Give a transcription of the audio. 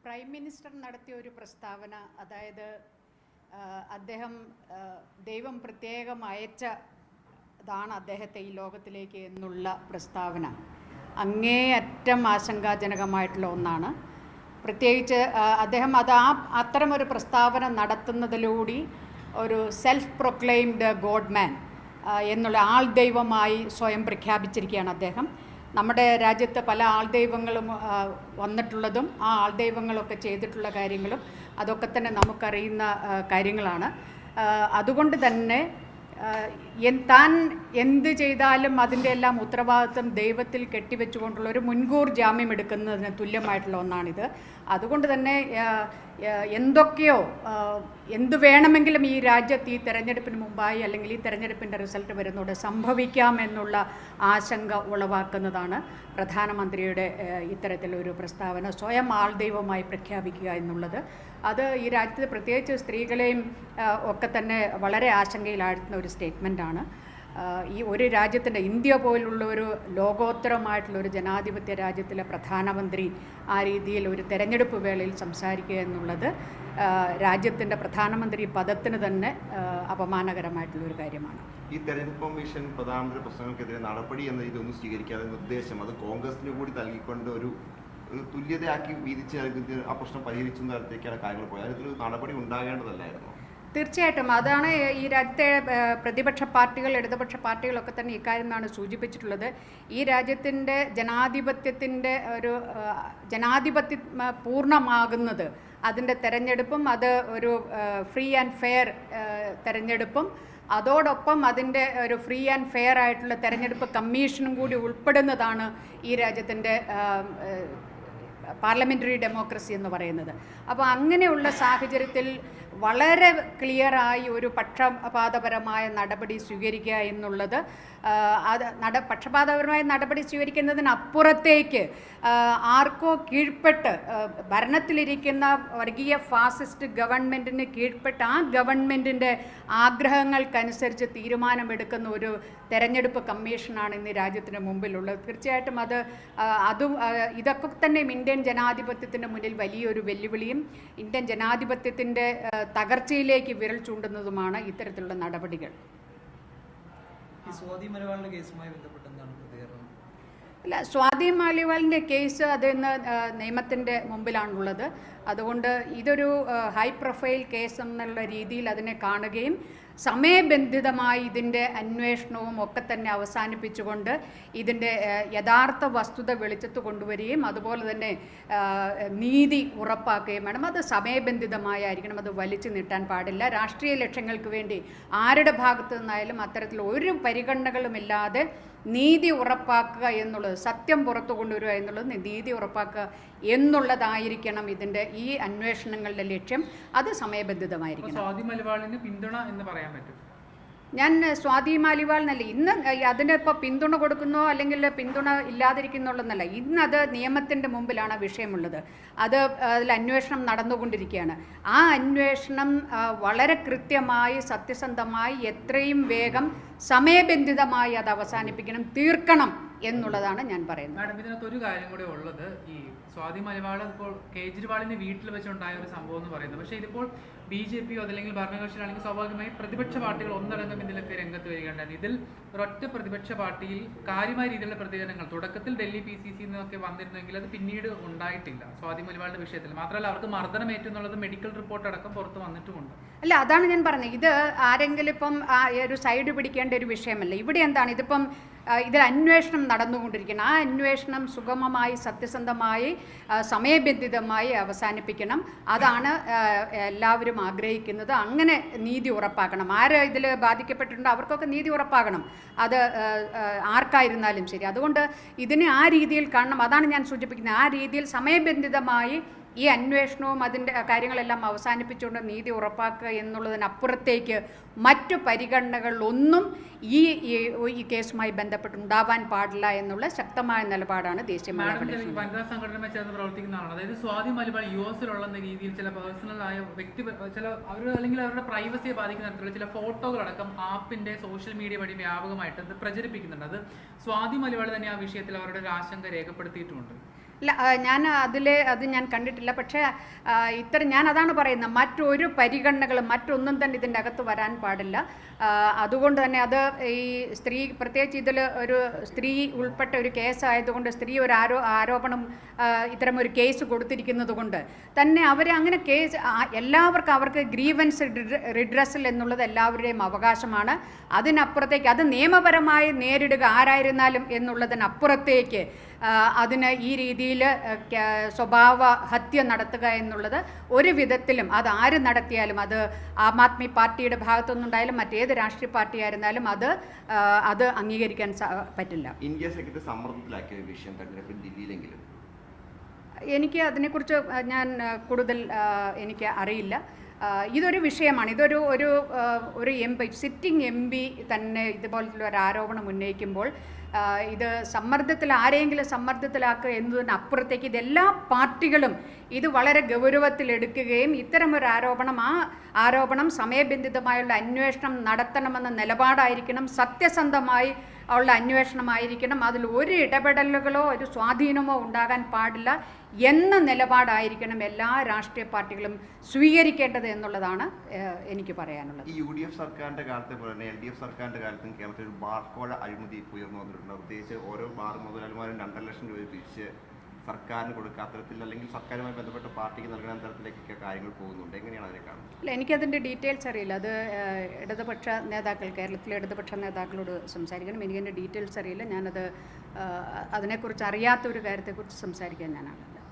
Prime minister നടത്തിയ ഒരു പ്രസ്താവന, അതായത് അദ്ദേഹം ദൈവം പ്രത്യേകം അയച്ചതാണ് അദ്ദേഹത്തെ ഈ ലോകത്തിലേക്ക് എന്നുള്ള പ്രസ്താവന അങ്ങേയറ്റം ആശങ്കാജനകമായിട്ടുള്ള ഒന്നാണ്. പ്രത്യേകിച്ച് അദ്ദേഹം അത്തരമൊരു പ്രസ്താവന നടത്തുന്നതിലൂടെ ഒരു സെൽഫ് പ്രൊക്ലെയിംഡ് ഗോഡ്മാൻ എന്നുള്ള ആൾ ദൈവമായി സ്വയം പ്രഖ്യാപിച്ചിരിക്കുകയാണ് അദ്ദേഹം. നമ്മുടെ രാജ്യത്ത് പല ആൾദൈവങ്ങളും വന്നിട്ടുള്ളതും ആ ആൾദൈവങ്ങളൊക്കെ ചെയ്തിട്ടുള്ള കാര്യങ്ങളും അതൊക്കെ തന്നെ നമുക്കറിയുന്ന കാര്യങ്ങളാണ്. അതുകൊണ്ട് തന്നെ താൻ എന്ത് ചെയ്താലും അതിൻ്റെ എല്ലാം ഉത്തരവാദിത്വം ദൈവത്തിൽ കെട്ടിവെച്ചുകൊണ്ടുള്ള ഒരു മുൻകൂർ ജാമ്യം എടുക്കുന്നതിന് തുല്യമായിട്ടുള്ള ഒന്നാണിത്. അതുകൊണ്ട് തന്നെ എന്തൊക്കെയോ എന്തു വേണമെങ്കിലും ഈ രാജ്യത്ത് ഈ തെരഞ്ഞെടുപ്പിന് മുമ്പായി അല്ലെങ്കിൽ ഈ തെരഞ്ഞെടുപ്പിൻ്റെ റിസൾട്ട് വരുന്നതോടെ സംഭവിക്കാമെന്നുള്ള ആശങ്ക ഉളവാക്കുന്നതാണ് പ്രധാനമന്ത്രിയുടെ ഇത്തരത്തിലൊരു പ്രസ്താവന, സ്വയം ആൾദൈവമായി പ്രഖ്യാപിക്കുക എന്നുള്ളത്. അത് ഈ രാജ്യത്ത് പ്രത്യേകിച്ച് സ്ത്രീകളെയും ഒക്കെ തന്നെ വളരെ ആശങ്കയിലാഴ്ത്തുന്ന ഒരു സ്റ്റേറ്റ്മെൻറ്റാണ്. ഈ ഒരു രാജ്യത്തിൻ്റെ, ഇന്ത്യ പോലുള്ള ഒരു ലോകോത്തരമായിട്ടുള്ള ഒരു ജനാധിപത്യ രാജ്യത്തിലെ പ്രധാനമന്ത്രി ആ രീതിയിൽ ഒരു തെരഞ്ഞെടുപ്പ് വേളയിൽ സംസാരിക്കുക എന്നുള്ളത് രാജ്യത്തിൻ്റെ പ്രധാനമന്ത്രി പദത്തിന് തന്നെ അപമാനകരമായിട്ടുള്ളൊരു കാര്യമാണ്. ഈ തെരഞ്ഞെടുപ്പ് കമ്മീഷൻ പ്രധാനമന്ത്രി പ്രശ്നങ്ങൾക്കെതിരെ നടപടി എന്ന ഇതൊന്നും സ്വീകരിക്കാതെ നിർദ്ദേശം അത് കോൺഗ്രസിന് കൂടി നൽകിക്കൊണ്ട് ഒരു തുല്യതയാക്കി വീതിച്ച് ആ പ്രശ്നം പരിഹരിക്കുന്ന തരത്തിലേക്കാണ് കാര്യങ്ങൾ പോയത്. അതിലൊരു നടപടി ഉണ്ടാകേണ്ടതല്ലായിരുന്നു. തീർച്ചയായിട്ടും അതാണ് ഈ രാജ്യത്തെ പ്രതിപക്ഷ പാർട്ടികൾ, ഇടതുപക്ഷ പാർട്ടികളൊക്കെ തന്നെ ഇക്കാര്യമാണ് സൂചിപ്പിച്ചിട്ടുള്ളത്. ഈ രാജ്യത്തിൻ്റെ ജനാധിപത്യം പൂർണ്ണമാകുന്നത് അതിൻ്റെ തെരഞ്ഞെടുപ്പും അത് ഒരു ഫ്രീ ആൻഡ് ഫെയർ തെരഞ്ഞെടുപ്പും അതോടൊപ്പം അതിൻ്റെ ഒരു ഫ്രീ ആൻഡ് ഫെയർ ആയിട്ടുള്ള തെരഞ്ഞെടുപ്പ് കമ്മീഷനും കൂടി ഉൾപ്പെടുന്നതാണ് ഈ രാജ്യത്തിൻ്റെ പാർലമെൻ്ററി ഡെമോക്രസി എന്ന് പറയുന്നത്. അപ്പോൾ അങ്ങനെയുള്ള സാഹചര്യത്തിൽ വളരെ ക്ലിയറായി ഒരു പക്ഷപാതപരമായ നടപടി സ്വീകരിക്കുക എന്നുള്ളത് പക്ഷപാതപരമായ നടപടി സ്വീകരിക്കുന്നതിനപ്പുറത്തേക്ക് ആർക്കോ കീഴ്പ്പെട്ട് ഭരണത്തിലിരിക്കുന്ന വർഗീയ ഫാസിസ്റ്റ് ഗവൺമെൻറ്റിന് കീഴ്പ്പെട്ട് ആ ഗവൺമെൻറ്റിൻ്റെ ആഗ്രഹങ്ങൾക്കനുസരിച്ച് തീരുമാനമെടുക്കുന്ന ഒരു തെരഞ്ഞെടുപ്പ് കമ്മീഷനാണ് ഇന്ന് രാജ്യത്തിന് മുമ്പിലുള്ളത്. തീർച്ചയായിട്ടും ഇതൊക്കെ തന്നെ ഇന്ത്യൻ ജനാധിപത്യത്തിൻ്റെ മുന്നിൽ വലിയൊരു വെല്ലുവിളിയും ഇന്ത്യൻ ജനാധിപത്യത്തിൻ്റെ തകർച്ചയിലേക്ക് വിരൽ ചൂണ്ടുന്നതുമാണ് ഇത്തരത്തിലുള്ള നടപടികൾ. അല്ല, സ്വാതി മാലിവാളിൻ്റെ കേസ് അത് ഇന്ന് നിയമത്തിൻ്റെ മുമ്പിലാണുള്ളത്. അതുകൊണ്ട് ഇതൊരു ഹൈ പ്രൊഫൈൽ കേസ് എന്നുള്ള രീതിയിൽ അതിനെ കാണുകയും സമയബന്ധിതമായി ഇതിൻ്റെ അന്വേഷണവും ഒക്കെ തന്നെ അവസാനിപ്പിച്ചുകൊണ്ട് ഇതിൻ്റെ യഥാർത്ഥ വസ്തുത വെളിച്ചത്ത് കൊണ്ടുവരികയും അതുപോലെ തന്നെ നീതി ഉറപ്പാക്കുകയും വേണം. അത് സമയബന്ധിതമായിരിക്കണം, അത് വലിച്ചു നീട്ടാൻ പാടില്ല. രാഷ്ട്രീയ ലക്ഷ്യങ്ങൾക്ക് വേണ്ടി ആരുടെ ഭാഗത്തു നിന്നായാലും അത്തരത്തിൽ ഒരു പരിഗണനകളുമില്ലാതെ നീതി ഉറപ്പാക്കുക എന്നുള്ളത്, സത്യം പുറത്തു കൊണ്ടുവരിക എന്നുള്ളത്, നീതി ഉറപ്പാക്കുക എന്നുള്ളതായിരിക്കണം ഇതിൻ്റെ ഈ അന്വേഷണങ്ങളുടെ ലക്ഷ്യം. അത് സമയബന്ധിതമായിരിക്കണം. സ്വാതി മലിവാളിന് പിന്തുണ എന്ന് പറയാൻ പറ്റും. ഞാൻ സ്വാതി മാലിവാളിനല്ല ഇന്ന് അതിനിപ്പോൾ പിന്തുണ കൊടുക്കുന്നോ അല്ലെങ്കിൽ പിന്തുണ ഇല്ലാതിരിക്കുന്നുള്ളതെന്നല്ല, ഇന്നത് നിയമത്തിൻ്റെ മുമ്പിലാണ് വിഷയമുള്ളത്. അതിൽ അന്വേഷണം നടന്നുകൊണ്ടിരിക്കുകയാണ്. ആ അന്വേഷണം വളരെ കൃത്യമായി സത്യസന്ധമായി എത്രയും വേഗം സമയബന്ധിതമായി അത് അവസാനിപ്പിക്കണം, തീർക്കണം എന്നുള്ളതാണ് ഞാൻ പറയുന്നത്. മാഡം, ഇതിനകത്ത് ഒരു കാര്യം കൂടെ ഉള്ളത്, ഈ സ്വാതി മലിവാൾ ഇപ്പോൾ കേജ്രിവാളിന്റെ വീട്ടിൽ വെച്ചുണ്ടായ ഒരു സംഭവം എന്ന് പറയുന്നത്. പക്ഷേ ഇതിപ്പോൾ BJP അതല്ലെങ്കിൽ ഭരണകക്ഷികളാണെങ്കിൽ സ്വാഭാവികമായി പ്രതിപക്ഷ പാർട്ടികൾ ഒന്നടങ്കം ഇതിലൊക്കെ രംഗത്ത് വരികയുണ്ടായിരുന്നു. ഇതിൽ ഒരൊറ്റ പ്രതിപക്ഷ പാർട്ടിയിൽ കാര്യമായ രീതിയിലുള്ള പ്രതികരണങ്ങൾ തുടക്കത്തിൽ ഡൽഹി PCC എന്നൊക്കെ വന്നിരുന്നെങ്കിൽ അത് പിന്നീട് ഉണ്ടായിട്ടില്ല സ്വാതി മലിവാളിന്റെ വിഷയത്തിൽ. മാത്രമല്ല അവർക്ക് മർദ്ദനമേറ്റു എന്നുള്ളത് മെഡിക്കൽ റിപ്പോർട്ട് അടക്കം പുറത്ത് വന്നിട്ടുമുണ്ട്. അല്ല, അതാണ് ഞാൻ പറഞ്ഞത്. ഇത് ആരെങ്കിലും ഇപ്പം ഒരു സൈഡ് പിടിക്കേണ്ട ഒരു വിഷയമല്ല. ഇവിടെ എന്താണ്, ഇതിപ്പം ഇതിൽ അന്വേഷണം നടന്നുകൊണ്ടിരിക്കണം. ആ അന്വേഷണം സുഗമമായി സത്യസന്ധമായി സമയബന്ധിതമായി അവസാനിപ്പിക്കണം. അതാണ് എല്ലാവരും ആഗ്രഹിക്കുന്നത്. അങ്ങനെ നീതി ഉറപ്പാക്കണം. ആര് ഇതിൽ ബാധിക്കപ്പെട്ടിട്ടുണ്ടോ അവർക്കൊക്കെ നീതി ഉറപ്പാകണം, അത് ആർക്കായിരുന്നാലും ശരി. അതുകൊണ്ട് ഇതിനെ ആ രീതിയിൽ കാണണം. അതാണ് ഞാൻ സൂചിപ്പിക്കുന്നത്. ആ രീതിയിൽ സമയബന്ധിതമായി ഈ അന്വേഷണവും അതിൻ്റെ കാര്യങ്ങളെല്ലാം അവസാനിപ്പിച്ചുകൊണ്ട് നീതി ഉറപ്പാക്കുക എന്നുള്ളതിനപ്പുറത്തേക്ക് മറ്റു പരിഗണനകളിലൊന്നും ഈ കേസുമായി ബന്ധപ്പെട്ടുണ്ടാവാൻ പാടില്ല എന്നുള്ള ശക്തമായ നിലപാടാണ് ദേശീയ വനിതാ സംഘടനയുമായി ചേർന്ന് പ്രവർത്തിക്കുന്നതാണ്. അതായത് സ്വാതി മലിവാൾ US-ലുള്ള രീതിയിൽ ചില പേഴ്സണലായ ചില അല്ലെങ്കിൽ അവരുടെ പ്രൈവസിയെ ബാധിക്കുന്ന തരത്തിലുള്ള ചില ഫോട്ടോകളടക്കം ആപ്പിന്റെ സോഷ്യൽ മീഡിയ വഴി വ്യാപകമായിട്ട് അത് പ്രചരിപ്പിക്കുന്നുണ്ട്. അത് സ്വാതി മലിവാൾ തന്നെ ആ വിഷയത്തിൽ അവരുടെ ഒരു ആശങ്ക രേഖപ്പെടുത്തിയിട്ടുമുണ്ട്. ഇല്ല, ഞാൻ അത് ഞാൻ കണ്ടിട്ടില്ല. പക്ഷേ ഞാൻ അതാണ് പറയുന്നത്, മറ്റൊരു പരിഗണനകളും മറ്റൊന്നും തന്നെ ഇതിൻ്റെ അകത്ത് വരാൻ പാടില്ല. അതുകൊണ്ട് തന്നെ അത് ഈ സ്ത്രീ, പ്രത്യേകിച്ച് ഇതിൽ ഒരു സ്ത്രീ ഉൾപ്പെട്ട ഒരു കേസായതുകൊണ്ട്, സ്ത്രീ ഒരു ആരോപണം ഇത്തരം ഒരു കേസ് കൊടുത്തിരിക്കുന്നത് കൊണ്ട് തന്നെ അവരെ അങ്ങനെ കേസ് എല്ലാവർക്കും അവർക്ക് ഗ്രീവൻസ് റിഡ്രസൽ എന്നുള്ളത് എല്ലാവരുടെയും അവകാശമാണ്. അതിനപ്പുറത്തേക്ക് അത് നിയമപരമായി നേരിടുക ആരായിരുന്നാലും എന്നുള്ളതിനപ്പുറത്തേക്ക് അതിന് ഈ രീതിയിൽ സ്വഭാവ ഹത്യ നടത്തുക എന്നുള്ളത് ഒരു വിധത്തിലും, അത് ആര് നടത്തിയാലും, അത് ആം ആദ്മി പാർട്ടിയുടെ ഭാഗത്തുനിന്നുണ്ടായാലും മറ്റേത് രാഷ്ട്രീയ പാർട്ടി ആയിരുന്നാലും അത് അംഗീകരിക്കാൻ പറ്റില്ല. ഇന്ത്യ സഖ്യത്തെ സമ്മർദ്ദത്തിലാക്കിയ ഒരു വിഷയം തെരഞ്ഞെടുപ്പിൽ ദില്ലിയിലെങ്കിലും എനിക്ക് അതിനെക്കുറിച്ച് ഞാൻ കൂടുതൽ എനിക്ക് അറിയില്ല. ഇതൊരു വിഷയമാണ്. ഇതൊരു ഒരു സിറ്റിംഗ് എം പി തന്നെ ഇതുപോലത്തെ ഒരു ആരോപണം ഉന്നയിക്കുമ്പോൾ ഇത് ആരെങ്കിലും സമ്മർദ്ദത്തിലാക്കുക എന്നതിനപ്പുറത്തേക്ക് ഇതെല്ലാ പാർട്ടികളും ഇത് വളരെ ഗൗരവത്തിലെടുക്കുകയും ഇത്തരമൊരു ആരോപണം സമയബന്ധിതമായുള്ള അന്വേഷണം നടത്തണമെന്ന നിലപാടായിരിക്കണം, സത്യസന്ധമായി ഉള്ള അന്വേഷണമായിരിക്കണം, അതിൽ ഒരു ഇടപെടലുകളോ ഒരു സ്വാധീനമോ ഉണ്ടാകാൻ പാടില്ല എന്ന നിലപാടായിരിക്കണം എല്ലാ രാഷ്ട്രീയ പാർട്ടികളും സ്വീകരിക്കേണ്ടത് എന്നുള്ളതാണ് എനിക്ക് പറയാനുള്ളത്. ഈ UDF സർക്കാരിൻ്റെ കാലത്തെ പോലെ തന്നെ LDF സർക്കാരിൻ്റെ കാലത്തും കേരളത്തിൽ ഒരു ബാർക്കോഴ അഴിമതി ഉയർന്നു വന്നിട്ടുണ്ട്. പ്രത്യേകിച്ച് ഓരോ ബാർ മുതലാളിമാരും 2.5 ലക്ഷം രൂപ പിരിച്ച് സർക്കാരിന് കൊടുക്കാത്ത തരത്തിൽ അല്ലെങ്കിൽ സർക്കാരുമായി ബന്ധപ്പെട്ട പാർട്ടിക്ക് നൽകുന്ന തരത്തിലേക്കൊക്കെ കാര്യങ്ങൾ പോകുന്നുണ്ട്. എങ്ങനെയാണ് അതിനെ കാണുന്നത്? അല്ല, എനിക്കതിൻ്റെ ഡീറ്റെയിൽസ് അറിയില്ല. അത് ഇടതുപക്ഷ നേതാക്കൾ, കേരളത്തിലെ ഇടതുപക്ഷ നേതാക്കളോട് സംസാരിക്കണം. എനിക്കതിൻ്റെ ഡീറ്റെയിൽസ് അറിയില്ല. അതിനെക്കുറിച്ച് അറിയാത്ത ഒരു കാര്യത്തെക്കുറിച്ച് സംസാരിക്കാൻ ഞാനാണ്.